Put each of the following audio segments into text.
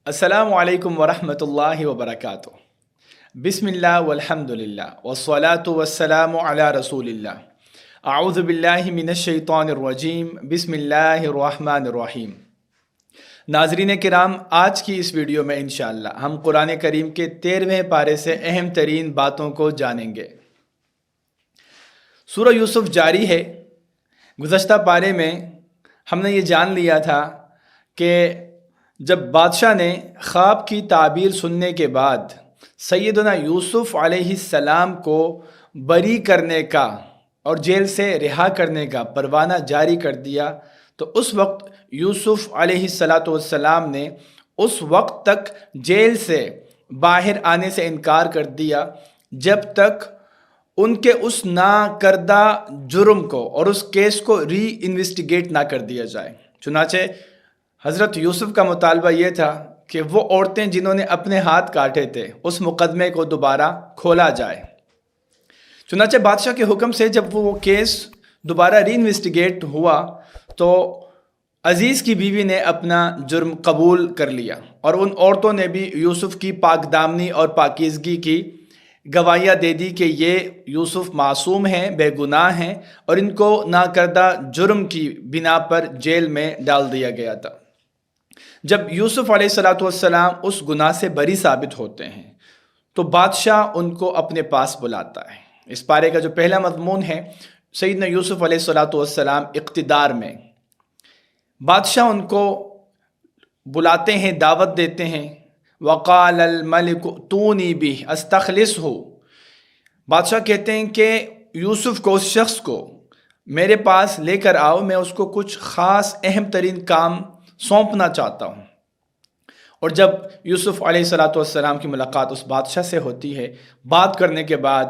السلام علیکم ورحمۃ اللہ وبرکاتہ۔ بسم اللہ والحمدللہ والصلاة والسلام علی رسول اللہ۔ اعوذ باللہ من الشیطان الرجیم، بسم اللہ الرحمن الرحیم۔ ناظرین کرام، آج کی اس ویڈیو میں انشاءاللہ ہم قرآن کریم کے 13ویں پارے سے اہم ترین باتوں کو جانیں گے۔ سورہ یوسف جاری ہے۔ گزشتہ پارے میں ہم نے یہ جان لیا تھا کہ جب بادشاہ نے خواب کی تعبیر سننے کے بعد سیدنا یوسف علیہ السلام کو بری کرنے کا اور جیل سے رہا کرنے کا پروانہ جاری کر دیا، تو اس وقت یوسف علیہ السلام نے اس وقت تک جیل سے باہر آنے سے انکار کر دیا جب تک ان کے اس ناکردہ جرم کو اور اس کیس کو ری انویسٹیگیٹ نہ کر دیا جائے۔ چنانچہ حضرت یوسف کا مطالبہ یہ تھا کہ وہ عورتیں جنہوں نے اپنے ہاتھ کاٹے تھے اس مقدمے کو دوبارہ کھولا جائے۔ چنانچہ بادشاہ کے حکم سے جب وہ کیس دوبارہ ری انویسٹیگیٹ ہوا تو عزیز کی بیوی نے اپنا جرم قبول کر لیا، اور ان عورتوں نے بھی یوسف کی پاک دامنی اور پاکیزگی کی گواہیاں دے دی کہ یہ یوسف معصوم ہیں، بے گناہ ہیں، اور ان کو ناکردہ جرم کی بنا پر جیل میں ڈال دیا گیا تھا۔ جب یوسف علیہ السلام اس گناہ سے بری ثابت ہوتے ہیں تو بادشاہ ان کو اپنے پاس بلاتا ہے۔ اس پارے کا جو پہلا مضمون ہے، سیدنا یوسف علیہ السلام اقتدار میں۔ بادشاہ ان کو بلاتے ہیں، دعوت دیتے ہیں۔ وقال الملک ائتونی بہ استخلصہ۔ بادشاہ کہتے ہیں کہ یوسف کو، اس شخص کو میرے پاس لے کر آؤ، میں اس کو کچھ خاص اہم ترین کام سونپنا چاہتا ہوں۔ اور جب یوسف علیہ السلام کی ملاقات اس بادشاہ سے ہوتی ہے، بات کرنے کے بعد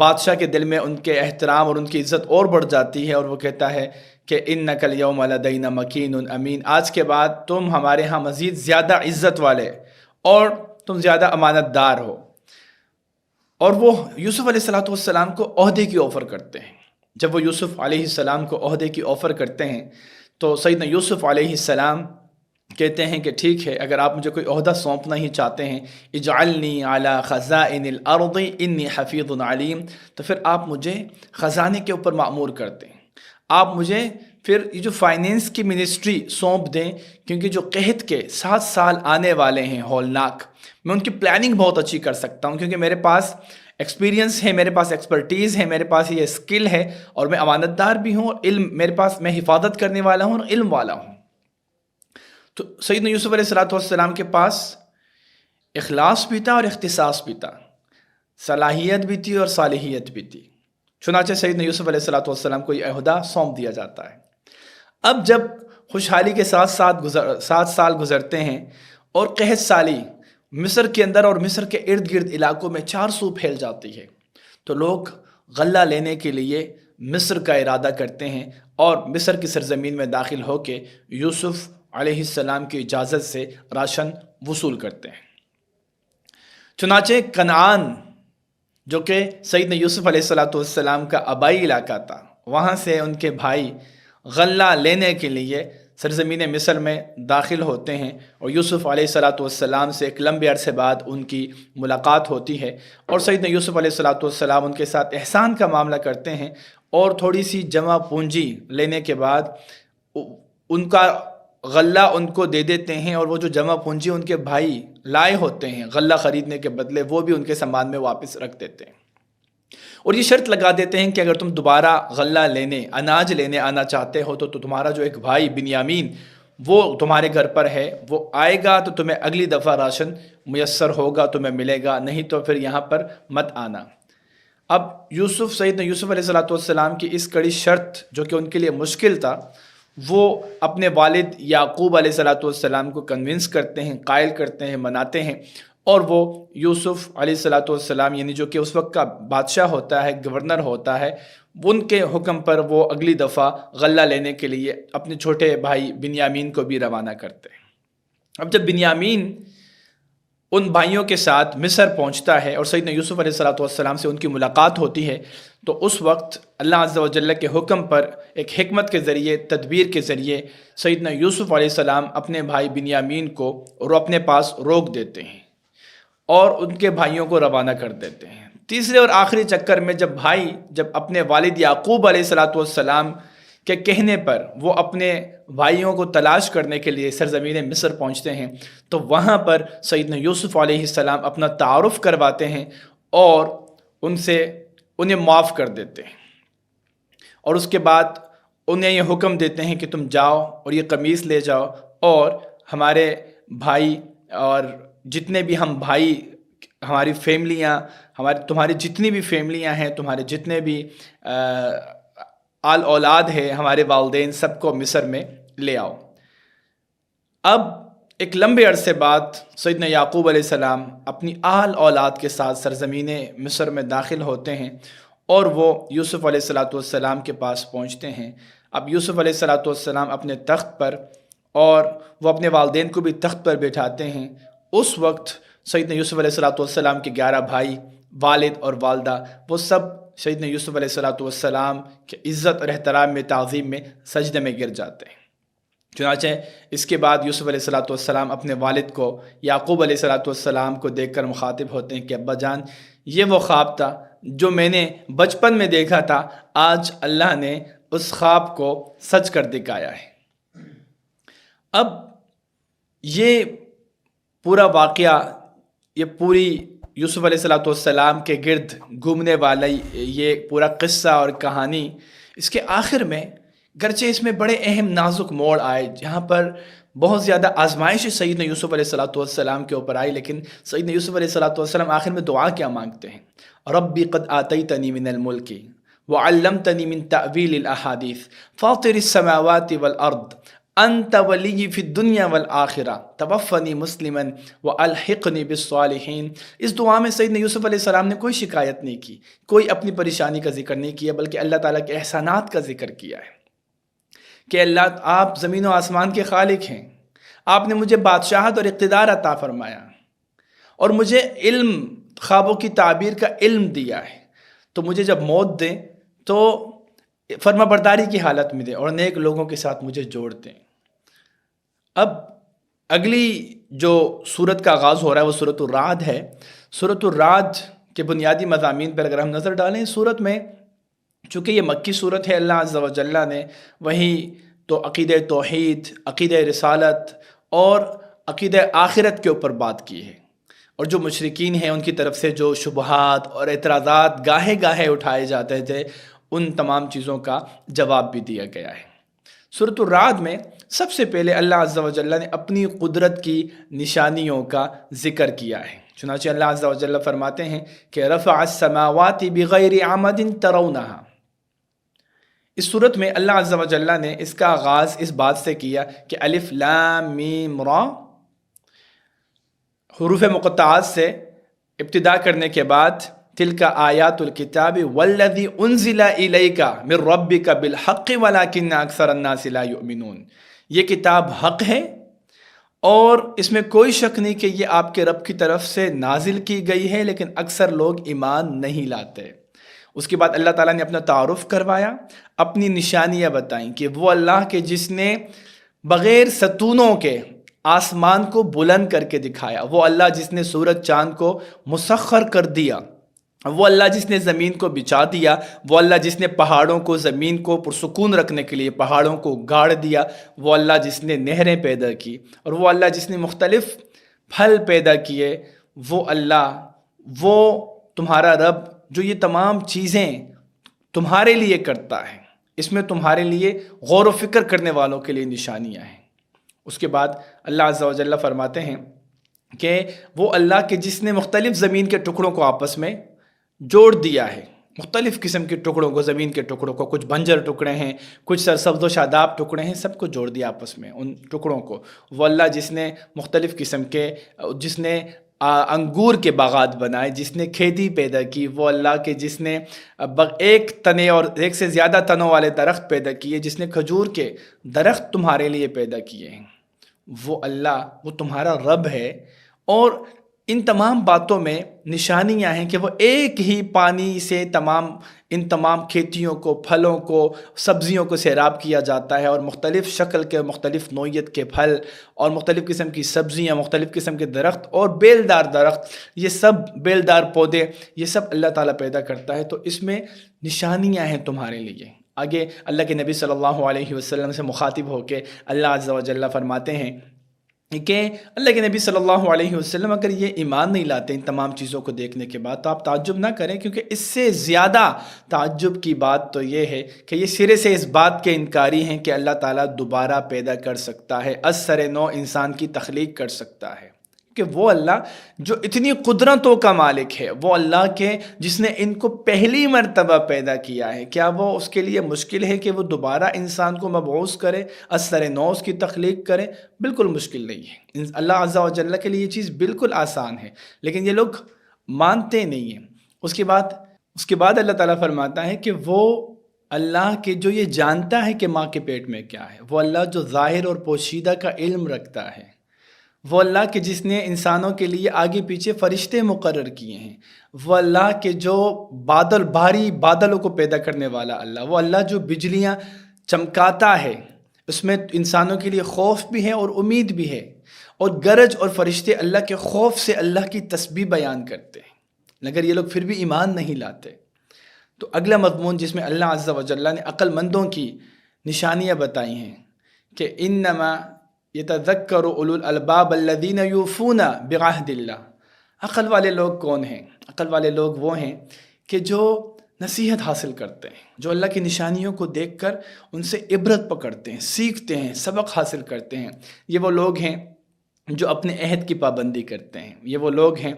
بادشاہ کے دل میں ان کے احترام اور ان کی عزت اور بڑھ جاتی ہے، اور وہ کہتا ہے کہ انک الیوم لدینا مکین امین، آج کے بعد تم ہمارے ہاں مزید زیادہ عزت والے اور تم زیادہ امانت دار ہو۔ اور وہ یوسف علیہ السلام کو عہدے کی آفر کرتے ہیں۔ جب وہ یوسف علیہ السلام کو عہدے کی آفر کرتے ہیں تو سیدنا یوسف علیہ السلام کہتے ہیں کہ ٹھیک ہے، اگر آپ مجھے کوئی عہدہ سونپنا ہی چاہتے ہیں، اجعلنی علی خزائن الارض انی حفیظ علیم، تو پھر آپ مجھے خزانے کے اوپر مأمور کرتے ہیں۔ آپ مجھے پھر یہ جو فائنینس کی منسٹری سونپ دیں، کیونکہ جو قحط کے 7 سال آنے والے ہیں ہولناک، میں ان کی پلاننگ بہت اچھی کر سکتا ہوں، کیونکہ میرے پاس ایکسپیرینس ہے، میرے پاس ایکسپرٹیز ہے، میرے پاس یہ اسکل ہے، اور میں امانت دار بھی ہوں، اور علم میرے پاس، میں حفاظت کرنے والا ہوں اور علم والا ہوں۔ تو سیدنا یوسف علیہ السلام کے پاس اخلاص بھی تھا اور اختصاص بھی تھا، صلاحیت بھی تھی اور صالحیت بھی تھی۔ چنانچہ سیدنا یوسف علیہ السلام کو یہ عہدہ سونپ دیا جاتا ہے۔ اب جب خوشحالی کے ساتھ 7 سال گزرتے ہیں اور قحط سالی مصر کے اندر اور مصر کے ارد گرد علاقوں میں 4 سو پھیل جاتی ہے، تو لوگ غلہ لینے کے لیے مصر کا ارادہ کرتے ہیں اور مصر کی سرزمین میں داخل ہو کے یوسف علیہ السلام کی اجازت سے راشن وصول کرتے ہیں۔ چنانچہ کنعان، جو کہ سیدنا یوسف علیہ السلام کا آبائی علاقہ تھا، وہاں سے ان کے بھائی غلہ لینے کے لیے سرزمین مصر میں داخل ہوتے ہیں، اور یوسف علیہ السلام سے ایک لمبے عرصے بعد ان کی ملاقات ہوتی ہے، اور سیدنا یوسف علیہ السلام ان کے ساتھ احسان کا معاملہ کرتے ہیں، اور تھوڑی سی جمع پونجی لینے کے بعد ان کا غلہ ان کو دے دیتے ہیں، اور وہ جو جمع پونجی ان کے بھائی لائے ہوتے ہیں غلہ خریدنے کے بدلے، وہ بھی ان کے سامان میں واپس رکھ دیتے ہیں، اور یہ شرط لگا دیتے ہیں کہ اگر تم دوبارہ غلہ لینے، اناج لینے آنا چاہتے ہو تو تمہارا جو ایک بھائی بنیامین وہ تمہارے گھر پر ہے، وہ آئے گا تو تمہیں اگلی دفعہ راشن میسر ہوگا، تمہیں ملے گا، نہیں تو پھر یہاں پر مت آنا۔ اب سیدنا یوسف علیہ السلام کی اس کڑی شرط، جو کہ ان کے لیے مشکل تھا، وہ اپنے والد یعقوب علیہ السلام کو کنونس کرتے ہیں، قائل کرتے ہیں، مناتے ہیں، اور وہ یوسف علیہ السلام، یعنی جو کہ اس وقت کا بادشاہ ہوتا ہے، گورنر ہوتا ہے، ان کے حکم پر وہ اگلی دفعہ غلہ لینے کے لیے اپنے چھوٹے بھائی بنیامین کو بھی روانہ کرتے ہیں۔ اب جب بنیامین ان بھائیوں کے ساتھ مصر پہنچتا ہے اور سیدنا یوسف علیہ الصلوۃ والسلام سے ان کی ملاقات ہوتی ہے، تو اس وقت اللہ عز و جل کے حکم پر ایک حکمت کے ذریعے، تدبیر کے ذریعے سیدنا یوسف علیہ السلام اپنے بھائی بنیامین کو اپنے پاس روک دیتے ہیں اور ان کے بھائیوں کو روانہ کر دیتے ہیں۔ تیسرے اور آخری چکر میں جب اپنے والد یعقوب علیہ الصلوۃ والسلام کے کہنے پر وہ اپنے بھائیوں کو تلاش کرنے کے لیے سرزمین مصر پہنچتے ہیں، تو وہاں پر سیدنا یوسف علیہ السلام اپنا تعارف کرواتے ہیں اور انہیں معاف کر دیتے ہیں، اور اس کے بعد انہیں یہ حکم دیتے ہیں کہ تم جاؤ اور یہ قمیص لے جاؤ، اور ہمارے بھائی اور جتنے بھی ہم بھائی، ہماری فیملیاں، تمہاری جتنی بھی فیملیاں ہیں، تمہارے جتنے بھی آل اولاد ہے، ہمارے والدین، سب کو مصر میں لے آؤ۔ اب ایک لمبے عرصے بعد سیدنا یعقوب علیہ السلام اپنی آل اولاد کے ساتھ سرزمین مصر میں داخل ہوتے ہیں اور وہ یوسف علیہ الصلوۃ والسلام کے پاس پہنچتے ہیں۔ اب یوسف علیہ الصلوۃ والسلام اپنے تخت پر، اور وہ اپنے والدین کو بھی تخت پر بٹھاتے ہیں۔ اس وقت سیدنا یوسف علیہ الصلوۃ والسلام کے 11 بھائی، والد اور والدہ، وہ سب سیدنا یوسف علیہ الصلوۃ والسلام کے عزت اور احترام میں، تعظیم میں سجدے میں گر جاتے ہیں۔ چنانچہ اس کے بعد یوسف علیہ الصلوۃ والسلام اپنے والد کو، یعقوب علیہ الصلوۃ والسلام کو دیکھ کر مخاطب ہوتے ہیں کہ ابا جان، یہ وہ خواب تھا جو میں نے بچپن میں دیکھا تھا، آج اللہ نے اس خواب کو سچ کر دکھایا ہے۔ اب یہ پورا واقعہ، یہ پوری یوسف علیہ الصلوۃ والسلام کے گرد گھومنے والا یہ پورا قصہ اور کہانی، اس کے آخر میں گرچہ اس میں بڑے اہم نازک موڑ آئے، جہاں پر بہت زیادہ آزمائش سیدنا یوسف علیہ الصلوۃ والسلام کے اوپر آئی، لیکن سیدنا یوسف علیہ الصلوۃ والسلام آخر میں دعا کیا مانگتے ہیں؟ ربی قد آتیتنی من الملک وعلمتنی من تأویل الاحادیث فاطر السماوات والارض انت ولی فی الدنیا والآخرہ توفنی مسلما والحقنی بالصالحین۔ اس دعا میں سیدنا یوسف علیہ السلام نے کوئی شکایت نہیں کی، کوئی اپنی پریشانی کا ذکر نہیں کیا، بلکہ اللہ تعالیٰ کے احسانات کا ذکر کیا ہے کہ اللہ، آپ زمین و آسمان کے خالق ہیں، آپ نے مجھے بادشاہت اور اقتدار عطا فرمایا، اور مجھے علم، خوابوں کی تعبیر کا علم دیا ہے، تو مجھے جب موت دیں تو فرما برداری کی حالت میں دیں اور نیک لوگوں کے ساتھ مجھے جوڑ دیں۔ اب اگلی جو سورت کا آغاز ہو رہا ہے وہ سورۃ الرعد ہے۔ سورۃ الرعد کے بنیادی مضامین پر اگر ہم نظر ڈالیں، سورت میں چونکہ یہ مکی صورت ہے، اللہ عز و جل نے وہیں تو عقیدہ توحید، عقیدہ رسالت اور عقیدہ آخرت کے اوپر بات کی ہے، اور جو مشرکین ہیں ان کی طرف سے جو شبہات اور اعتراضات گاہے گاہے اٹھائے جاتے تھے، ان تمام چیزوں کا جواب بھی دیا گیا ہے۔ سورۃ الرعد میں سب سے پہلے اللہ عز و جل نے اپنی قدرت کی نشانیوں کا ذکر کیا ہے۔ چنانچہ اللہ عز و جل فرماتے ہیں کہ رفع السماوات بغیر عمد ترونها۔ اس صورت میں اللہ عز و جل نے اس کا آغاز اس بات سے کیا کہ الف لام میم را، حروف مقطعات سے ابتدا کرنے کے بعد تلک آیات الکتاب والذی انزل الیک من ربک بالحق ولکن اکثر الناس لا یؤمنون۔ یہ کتاب حق ہے اور اس میں کوئی شک نہیں کہ یہ آپ کے رب کی طرف سے نازل کی گئی ہے، لیکن اکثر لوگ ایمان نہیں لاتے۔ اس کے بعد اللہ تعالیٰ نے اپنا تعارف کروایا، اپنی نشانیاں بتائیں کہ وہ اللہ کے جس نے بغیر ستونوں کے آسمان کو بلند کر کے دکھایا، وہ اللہ جس نے سورج چاند کو مسخر کر دیا، وہ اللہ جس نے زمین کو بچھا دیا، وہ اللہ جس نے پہاڑوں کو، زمین کو پرسکون رکھنے کے لیے پہاڑوں کو گاڑ دیا، وہ اللہ جس نے نہریں پیدا کی، اور وہ اللہ جس نے مختلف پھل پیدا کیے، وہ اللہ، وہ تمہارا رب جو یہ تمام چیزیں تمہارے لیے کرتا ہے، اس میں تمہارے لیے غور و فکر کرنے والوں کے لیے نشانیاں ہیں۔ اس کے بعد اللہ عز و جل فرماتے ہیں کہ وہ اللہ کے جس نے مختلف زمین کے ٹکڑوں کو آپس میں جوڑ دیا ہے، مختلف قسم کے ٹکڑوں کو، زمین کے ٹکڑوں کو، کچھ بنجر ٹکڑے ہیں، کچھ سرسبز و شاداب ٹکڑے ہیں، سب کو جوڑ دیا آپس میں ان ٹکڑوں کو۔ وہ اللہ جس نے مختلف قسم کے، جس نے انگور کے باغات بنائے، جس نے کھیتی پیدا کی، وہ اللہ کے جس نے ایک تنے اور ایک سے زیادہ تنوں والے درخت پیدا کیے، جس نے کھجور کے درخت تمہارے لیے پیدا کیے ہیں، وہ اللہ، وہ تمہارا رب ہے۔ اور ان تمام باتوں میں نشانیاں ہیں کہ وہ ایک ہی پانی سے ان تمام کھیتیوں کو، پھلوں کو، سبزیوں کو سیراب کیا جاتا ہے، اور مختلف شکل کے، مختلف نوعیت کے پھل اور مختلف قسم کی سبزیاں، مختلف قسم کے درخت اور بیلدار درخت، یہ سب بیلدار پودے، یہ سب اللہ تعالیٰ پیدا کرتا ہے۔ تو اس میں نشانیاں ہیں تمہارے لیے۔ آگے اللہ کے نبی صلی اللہ علیہ وسلم سے مخاطب ہو کے اللہ عز و جل فرماتے ہیں کہ اللہ کے نبی صلی اللہ علیہ وسلم اگر یہ ایمان نہیں لاتے ان تمام چیزوں کو دیکھنے کے بعد، تو آپ تعجب نہ کریں، کیونکہ اس سے زیادہ تعجب کی بات تو یہ ہے کہ یہ سرے سے اس بات کے انکاری ہیں کہ اللہ تعالیٰ دوبارہ پیدا کر سکتا ہے، از سر نو انسان کی تخلیق کر سکتا ہے، کہ وہ اللہ جو اتنی قدرتوں کا مالک ہے، وہ اللہ کے جس نے ان کو پہلی مرتبہ پیدا کیا ہے، کیا وہ اس کے لیے مشکل ہے کہ وہ دوبارہ انسان کو مبعوث کرے، از سر نو اس کی تخلیق کرے؟ بالکل مشکل نہیں ہے، اللہ عز و جل کے لیے یہ چیز بالکل آسان ہے، لیکن یہ لوگ مانتے نہیں ہیں۔ اس کے بعد اللہ تعالیٰ فرماتا ہے کہ وہ اللہ کے جو یہ جانتا ہے کہ ماں کے پیٹ میں کیا ہے، وہ اللہ جو ظاہر اور پوشیدہ کا علم رکھتا ہے، وہ اللہ کے جس نے انسانوں کے لیے آگے پیچھے فرشتے مقرر کیے ہیں، وہ اللہ کے جو بھاری بادلوں کو پیدا کرنے والا اللہ، وہ اللہ جو بجلیاں چمکاتا ہے، اس میں انسانوں کے لیے خوف بھی ہے اور امید بھی ہے، اور گرج اور فرشتے اللہ کے خوف سے اللہ کی تسبیح بیان کرتے ہیں۔ اگر یہ لوگ پھر بھی ایمان نہیں لاتے، تو اگلا مضمون جس میں اللہ عز و جل نے عقل مندوں کی نشانیاں بتائی ہیں کہ انما یتذکر اولو الالباب الذین یوفون بعہد اللہ۔ عقل والے لوگ کون ہیں؟ عقل والے لوگ وہ ہیں کہ جو نصیحت حاصل کرتے ہیں، جو اللہ کی نشانیوں کو دیکھ کر ان سے عبرت پکڑتے ہیں، سیکھتے ہیں، سبق حاصل کرتے ہیں۔ یہ وہ لوگ ہیں جو اپنے عہد کی پابندی کرتے ہیں، یہ وہ لوگ ہیں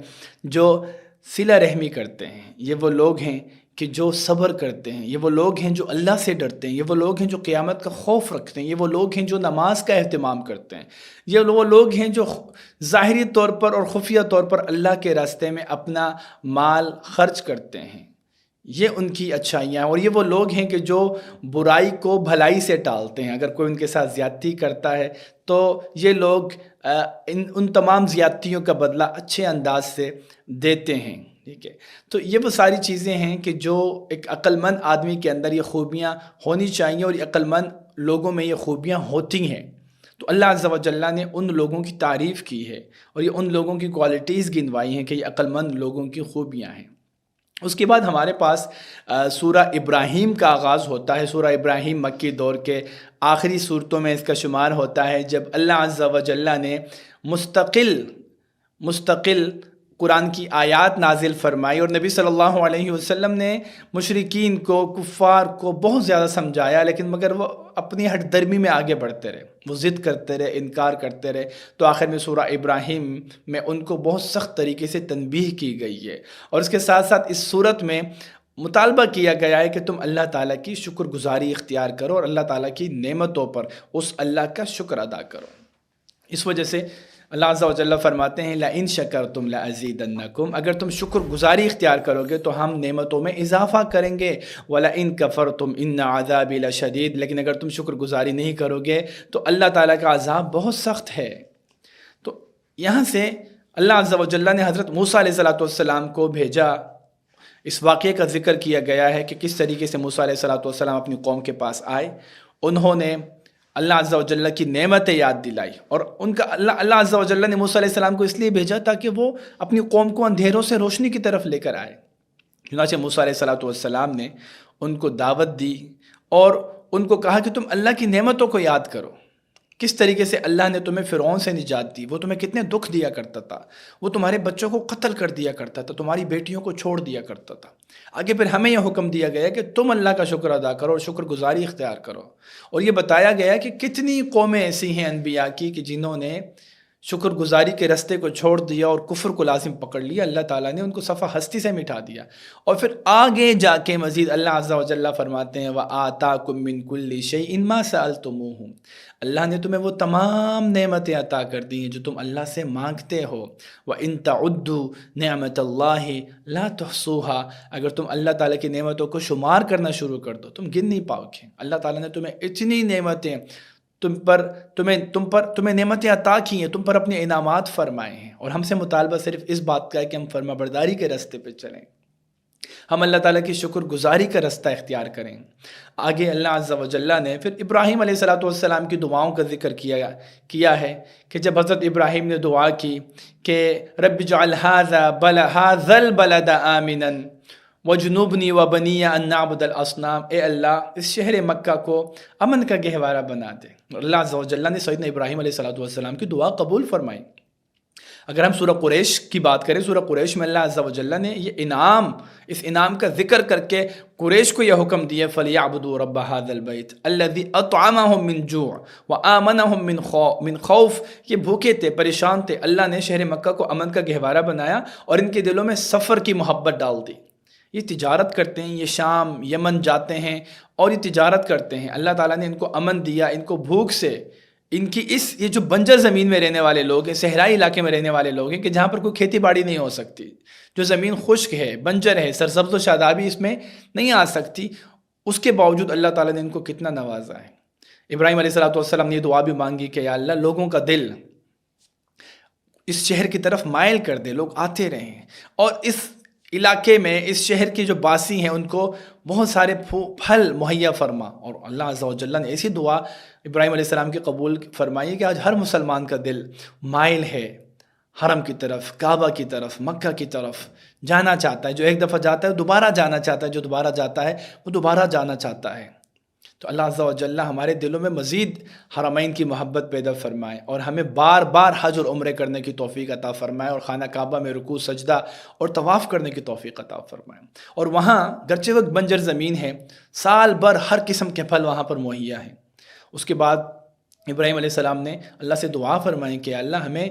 جو صلہ رحمی کرتے ہیں، یہ وہ لوگ ہیں کہ جو صبر کرتے ہیں، یہ وہ لوگ ہیں جو اللہ سے ڈرتے ہیں، یہ وہ لوگ ہیں جو قیامت کا خوف رکھتے ہیں، یہ وہ لوگ ہیں جو نماز کا اہتمام کرتے ہیں، یہ وہ لوگ ہیں جو ظاہری طور پر اور خفیہ طور پر اللہ کے راستے میں اپنا مال خرچ کرتے ہیں، یہ ان کی اچھائیاں ہیں۔ اور یہ وہ لوگ ہیں کہ جو برائی کو بھلائی سے ٹالتے ہیں، اگر کوئی ان کے ساتھ زیادتی کرتا ہے تو یہ لوگ ان تمام زیادتیوں کا بدلہ اچھے انداز سے دیتے ہیں۔ ٹھیک ہے، تو یہ وہ ساری چیزیں ہیں کہ جو ایک عقل مند آدمی کے اندر یہ خوبیاں ہونی چاہیے، اور یہ عقل مند لوگوں میں یہ خوبیاں ہوتی ہیں۔ تو اللہ عز و جل نے ان لوگوں کی تعریف کی ہے، اور یہ ان لوگوں کی کوالٹیز گنوائی ہیں کہ یہ عقل مند لوگوں کی خوبیاں ہیں۔ اس کے بعد ہمارے پاس سورہ ابراہیم کا آغاز ہوتا ہے۔ سورہ ابراہیم مکی دور کے آخری صورتوں میں اس کا شمار ہوتا ہے، جب اللہ عز و جل نے مستقل قرآن کی آیات نازل فرمائی، اور نبی صلی اللہ علیہ وسلم نے مشرکین کو، کفار کو بہت زیادہ سمجھایا، لیکن مگر وہ اپنی ہٹ درمی میں آگے بڑھتے رہے، وہ ضد کرتے رہے، انکار کرتے رہے، تو آخر میں سورہ ابراہیم میں ان کو بہت سخت طریقے سے تنبیہ کی گئی ہے۔ اور اس کے ساتھ ساتھ اس صورت میں مطالبہ کیا گیا ہے کہ تم اللہ تعالیٰ کی شکر گزاری اختیار کرو، اور اللہ تعالیٰ کی نعمتوں پر اس اللہ کا شکر ادا کرو۔ اس وجہ سے اللہ عز و جل فرماتے ہیں لَإِن شَكَرْتُمْ لَأَزِيدَنَّكُمْ، اگر تم شکر گزاری اختیار کرو گے تو ہم نعمتوں میں اضافہ کریں گے، وَلَإِن كَفَرْتُمْ إِنَّ عَذَابِي لَشَدِيدٌ، لیکن اگر تم شکر گزاری نہیں کرو گے تو اللہ تعالیٰ کا عذاب بہت سخت ہے۔ تو یہاں سے اللہ عز و جل نے حضرت موسیٰ علیہ السلام کو بھیجا۔ اس واقعے کا ذکر کیا گیا ہے کہ کس طریقے سے موسیٰ علیہ السلام اپنی قوم کے پاس آئے، انہوں نے اللہ عز و جل کی نعمتیں یاد دلائی، اور ان کا اللہ عز و جل نے موسیٰ علیہ السلام کو اس لیے بھیجا تاکہ وہ اپنی قوم کو اندھیروں سے روشنی کی طرف لے کر آئے۔ چنانچہ موسیٰ علیہ السلام نے ان کو دعوت دی اور ان کو کہا کہ تم اللہ کی نعمتوں کو یاد کرو، کس طریقے سے اللہ نے تمہیں فرعون سے نجات دی، وہ تمہیں کتنے دکھ دیا کرتا تھا، وہ تمہارے بچوں کو قتل کر دیا کرتا تھا، تمہاری بیٹیوں کو چھوڑ دیا کرتا تھا۔ آگے پھر ہمیں یہ حکم دیا گیا کہ تم اللہ کا شکر ادا کرو اور شکر گزاری اختیار کرو، اور یہ بتایا گیا کہ کتنی قومیں ایسی ہیں انبیاء کی کہ جنہوں نے شکر گزاری کے رستے کو چھوڑ دیا اور کفر کو لازم پکڑ لیا، اللہ تعالیٰ نے ان کو صفحہ ہستی سے مٹا دیا۔ اور پھر آگے جا کے مزید اللہ عز و جل فرماتے ہیں وَآتَاكُم مِّن كُلِّ شَيْءٍ مَّا سَأَلْتُمُوهُ، اللہ نے تمہیں وہ تمام نعمتیں عطا کر دی ہیں جو تم اللہ سے مانگتے ہو۔ وَإِن تَعُدُّوا نِعْمَتَ اللَّهِ لَا تُحْصُوهَا، اگر تم اللہ تعالیٰ کی نعمتوں کو شمار کرنا شروع کر دو تم گن نہیں پاؤ گے۔ اللہ تعالیٰ نے تمہیں اتنی نعمتیں تمہیں نعمتیں عطا کی ہیں، تم پر اپنے انعامات فرمائے ہیں، اور ہم سے مطالبہ صرف اس بات کا ہے کہ ہم فرما برداری کے راستے پہ چلیں، ہم اللہ تعالیٰ کی شکر گزاری کا رستہ اختیار کریں۔ آگے اللہ عز و جل نے پھر ابراہیم علیہ السلام کی دعاؤں کا ذکر کیا ہے کہ جب حضرت ابراہیم نے دعا کی کہ رب اجعل هذا البلد آمنا وجنوبنی وبنی ان نعبد الاصنام، اے اللہ اس شہر مکہ کو امن کا گہوارہ بنا دے۔ اللہ عز و جل نے سیدنا ابراہیم علیہ السلام کی دعا قبول فرمائی۔ اگر ہم سورہ قریش کی بات کریں، سورہ قریش میں اللہ عز و جل نے اس انعام کا ذکر کر کے قریش کو یہ حکم دیا فَلْيَعْبُدُوا رَبَّ هَذَا الْبَيْتِ الَّذِي أَطْعَمَهُم مِّن جُوعٍ وَآمَنَهُم مِّن خَوْفٍ، یہ بھوکے تھے، پریشان تھے، اللہ نے شہر مکہ کو امن کا گہوارہ بنایا اور ان کے دلوں میں سفر کی محبت ڈال دی۔ یہ تجارت کرتے ہیں، یہ شام یمن جاتے ہیں اور یہ تجارت کرتے ہیں، اللہ تعالیٰ نے ان کو امن دیا، ان کو بھوک سے، ان کی یہ جو بنجر زمین میں رہنے والے لوگ ہیں، صحرائی علاقے میں رہنے والے لوگ ہیں کہ جہاں پر کوئی کھیتی باڑی نہیں ہو سکتی، جو زمین خشک ہے، بنجر ہے، سرسبز و شادابی اس میں نہیں آ سکتی، اس کے باوجود اللہ تعالیٰ نے ان کو کتنا نوازا ہے۔ ابراہیم علیہ السلام نے یہ دعا بھی مانگی کہ یا اللہ لوگوں کا دل اس شہر کی طرف مائل کر دے، لوگ آتے رہیں، اور اس علاقے میں اس شہر کے جو باسی ہیں ان کو بہت سارے پھل مہیا فرما۔ اور اللہ عز و جل نے ایسی دعا ابراہیم علیہ السلام کی قبول فرمائی کہ آج ہر مسلمان کا دل مائل ہے حرم کی طرف، کعبہ کی طرف، مکہ کی طرف جانا چاہتا ہے۔ جو ایک دفعہ جاتا ہے دوبارہ جانا چاہتا ہے، جو دوبارہ جاتا ہے وہ دوبارہ جانا چاہتا ہے۔ تو اللہ عز و جل ہمارے دلوں میں مزید حرمین کی محبت پیدا فرمائے اور ہمیں بار بار حج اور عمرے کرنے کی توفیق عطا فرمائے، اور خانہ کعبہ میں رکوع سجدہ اور طواف کرنے کی توفیق عطا فرمائے۔ اور وہاں گرچہ وقت بنجر زمین ہے، سال بھر ہر قسم کے پھل وہاں پر مہیا ہیں۔ اس کے بعد ابراہیم علیہ السلام نے اللہ سے دعا فرمائی کہ اللہ ہمیں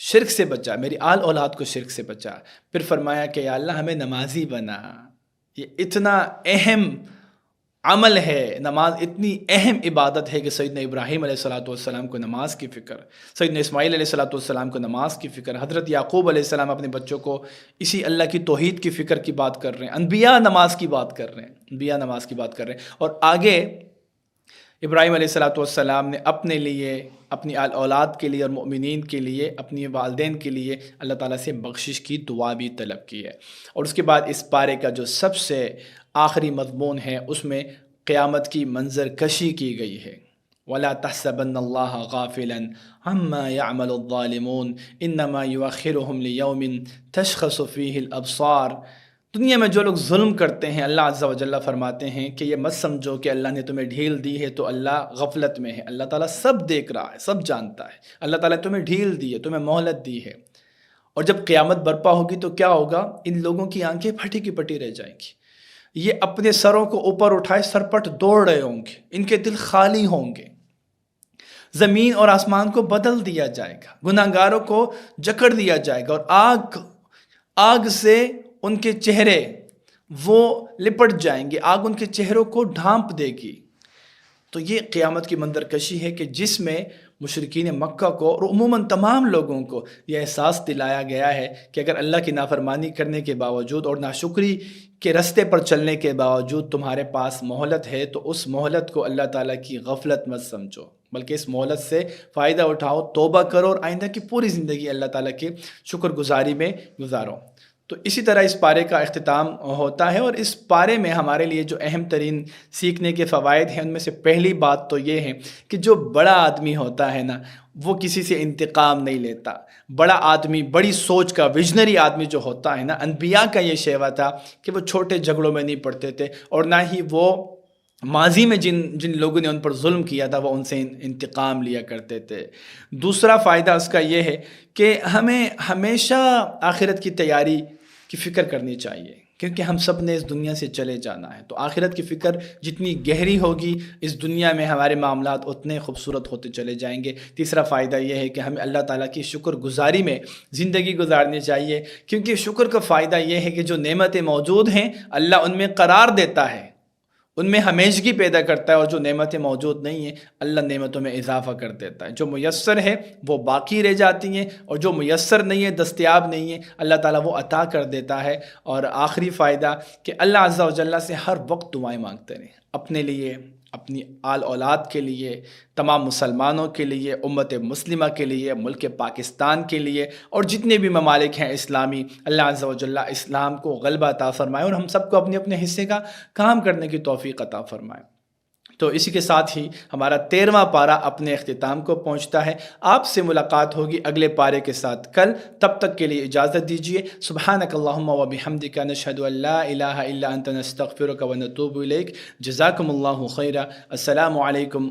شرک سے بچا، میری آل اولاد کو شرک سے بچا۔ پھر فرمایا کہ یا اللہ ہمیں نمازی بنا۔ یہ اتنا اہم عمل ہے، نماز اتنی اہم عبادت ہے کہ سیدنا ابراہیم علیہ السلام کو نماز کی فکر، سیدنا اسماعیل علیہ السلام کو نماز کی فکر، حضرت یعقوب علیہ السلام اپنے بچوں کو اسی اللہ کی توحید کی فکر کی بات کر رہے ہیں، انبیاء نماز کی بات کر رہے ہیں، اور آگے ابراہیم علیہ السلام نے اپنے لیے، اپنی اولاد کے لیے اور مؤمنین کے لیے، اپنی والدین کے لیے اللہ تعالیٰ سے بخشش کی دعا بھی طلب کی ہے۔ اور اس کے بعد اس پارے کا جو سب سے آخری مضمون ہے اس میں قیامت کی منظر کشی کی گئی ہے۔ وَلَا تَحْسَبَنَّ اللَّهَ غَافِلًا عَمَّا يَعْمَلُ الظَّالِمُونَ إِنَّمَا يُؤَخِّرُهُمْ لِيَوْمٍ تَشْخَصُ فِيهِ الْأَبْصَارُ۔ دنیا میں جو لوگ ظلم کرتے ہیں، اللہ عز و جل فرماتے ہیں کہ یہ مت سمجھو کہ اللہ نے تمہیں ڈھیل دی ہے تو اللہ غفلت میں ہے، اللہ تعالیٰ سب دیکھ رہا ہے، سب جانتا ہے۔ اللہ تعالیٰ تمہیں ڈھیل دی ہے، تمہیں مہلت دی ہے، اور جب قیامت برپا ہوگی تو کیا ہوگا؟ ان لوگوں کی آنکھیں پھٹی کی پٹی رہ جائیں گی، یہ اپنے سروں کو اوپر اٹھائے سرپٹ دوڑ رہے ہوں گے، ان کے دل خالی ہوں گے، زمین اور آسمان کو بدل دیا جائے گا، گناہگاروں کو جکڑ دیا جائے گا، اور آگ سے ان کے چہرے وہ لپٹ جائیں گے، آگ ان کے چہروں کو ڈھانپ دے گی۔ تو یہ قیامت کی منظر کشی ہے کہ جس میں مشرکین مکہ کو اور عموماً تمام لوگوں کو یہ احساس دلایا گیا ہے کہ اگر اللہ کی نافرمانی کرنے کے باوجود اور ناشکری کے رستے پر چلنے کے باوجود تمہارے پاس مہلت ہے تو اس مہلت کو اللہ تعالیٰ کی غفلت مت سمجھو، بلکہ اس مہلت سے فائدہ اٹھاؤ، توبہ کرو اور آئندہ کی پوری زندگی اللہ تعالیٰ کے شکر گزاری میں گزارو۔ تو اسی طرح اس پارے کا اختتام ہوتا ہے، اور اس پارے میں ہمارے لیے جو اہم ترین سیکھنے کے فوائد ہیں ان میں سے پہلی بات تو یہ ہے کہ جو بڑا آدمی ہوتا ہے نا وہ کسی سے انتقام نہیں لیتا۔ بڑا آدمی، بڑی سوچ کا ویژنری آدمی جو ہوتا ہے نا، انبیاء کا یہ شیوا تھا کہ وہ چھوٹے جھگڑوں میں نہیں پڑتے تھے، اور نہ ہی وہ ماضی میں جن لوگوں نے ان پر ظلم کیا تھا وہ ان سے انتقام لیا کرتے تھے۔ دوسرا فائدہ اس کا یہ ہے کہ ہمیں ہمیشہ آخرت کی تیاری کی فکر کرنی چاہیے، کیونکہ ہم سب نے اس دنیا سے چلے جانا ہے، تو آخرت کی فکر جتنی گہری ہوگی اس دنیا میں ہمارے معاملات اتنے خوبصورت ہوتے چلے جائیں گے۔ تیسرا فائدہ یہ ہے کہ ہمیں اللہ تعالیٰ کی شکر گزاری میں زندگی گزارنی چاہیے، کیونکہ شکر کا فائدہ یہ ہے کہ جو نعمتیں موجود ہیں اللہ ان میں قرار دیتا ہے، ان میں ہمیشگی پیدا کرتا ہے، اور جو نعمتیں موجود نہیں ہیں اللہ نعمتوں میں اضافہ کر دیتا ہے۔ جو میسر ہے وہ باقی رہ جاتی ہیں، اور جو میسر نہیں ہے، دستیاب نہیں ہے، اللہ تعالیٰ وہ عطا کر دیتا ہے۔ اور آخری فائدہ کہ اللہ عز و جل سے ہر وقت دعائیں مانگتے رہیں، اپنے لیے، اپنی آل اولاد کے لیے، تمام مسلمانوں کے لیے، امت مسلمہ کے لیے، ملک پاکستان کے لیے اور جتنے بھی ممالک ہیں اسلامی، اللہ عز و جل اسلام کو غلبہ عطا فرمائے اور ہم سب کو اپنے اپنے حصے کا کام کرنے کی توفیق عطا فرمائے۔ تو اسی کے ساتھ ہی ہمارا 13واں پارہ اپنے اختتام کو پہنچتا ہے۔ آپ سے ملاقات ہوگی اگلے پارے کے ساتھ کل، تب تک کے لیے اجازت دیجیے۔ سبحانک اللہم و بحمدک، نشہد ان لا الہ الا انت، نستغفرک و نتوب الیک۔ جزاکم اللہ خیرا۔ السلام علیکم۔